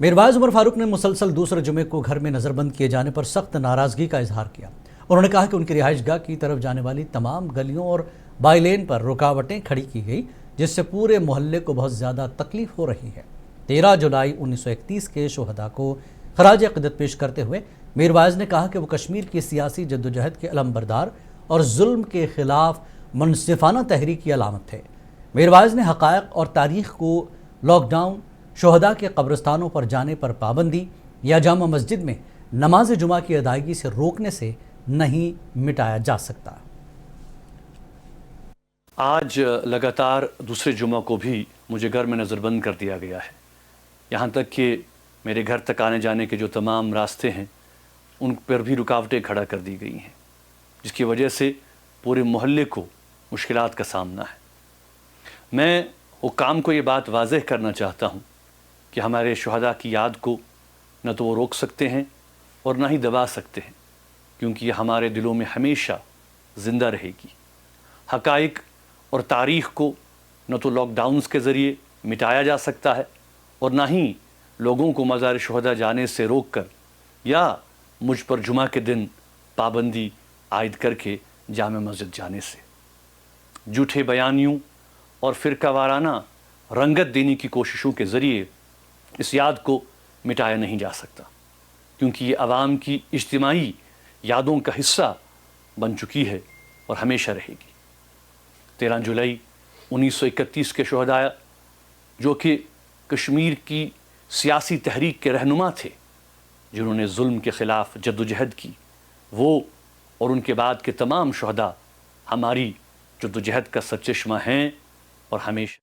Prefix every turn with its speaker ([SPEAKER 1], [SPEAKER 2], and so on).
[SPEAKER 1] میرواعظ عمر فاروق نے مسلسل دوسرے جمعے کو گھر میں نظر بند کیے جانے پر سخت ناراضگی کا اظہار کیا۔ انہوں نے کہا کہ ان کی رہائش گاہ کی طرف جانے والی تمام گلیوں اور بائی لین پر رکاوٹیں کھڑی کی گئی، جس سے پورے محلے کو بہت زیادہ تکلیف ہو رہی ہے۔ 13 جولائی 1931 کے شہداء کو خراج عقیدت پیش کرتے ہوئے میرواعظ نے کہا کہ وہ کشمیر کی سیاسی جدوجہد کے علمبردار اور ظلم کے خلاف منصفانہ تحریک کی علامت تھے۔ میرواعظ نے حقائق اور تاریخ کو لاک ڈاؤن، شہداء کے قبرستانوں پر جانے پر پابندی یا جامع مسجد میں نماز جمعہ کی ادائیگی سے روکنے سے نہیں مٹایا جا سکتا۔
[SPEAKER 2] آج لگاتار دوسرے جمعہ کو بھی مجھے گھر میں نظر بند کر دیا گیا ہے، یہاں تک کہ میرے گھر تک آنے جانے کے جو تمام راستے ہیں ان پر بھی رکاوٹیں کھڑا کر دی گئی ہیں، جس کی وجہ سے پورے محلے کو مشکلات کا سامنا ہے۔ میں حکام کو یہ بات واضح کرنا چاہتا ہوں کہ ہمارے شہداء کی یاد کو نہ تو وہ روک سکتے ہیں اور نہ ہی دبا سکتے ہیں، کیونکہ یہ ہمارے دلوں میں ہمیشہ زندہ رہے گی۔ حقائق اور تاریخ کو نہ تو لاک ڈاؤنز کے ذریعے مٹایا جا سکتا ہے اور نہ ہی لوگوں کو مزار شہداء جانے سے روک کر یا مجھ پر جمعہ کے دن پابندی عائد کر کے جامع مسجد جانے سے۔ جھوٹے بیانیوں اور فرقہ وارانہ رنگت دینے کی کوششوں کے ذریعے اس یاد کو مٹایا نہیں جا سکتا، کیونکہ یہ عوام کی اجتماعی یادوں کا حصہ بن چکی ہے اور ہمیشہ رہے گی۔ 13 جولائی 1931 کے شہداء جو کہ کشمیر کی سیاسی تحریک کے رہنما تھے، جنہوں نے ظلم کے خلاف جدوجہد کی، وہ اور ان کے بعد کے تمام شہداء ہماری جدوجہد کا سرچشمہ ہیں اور ہمیشہ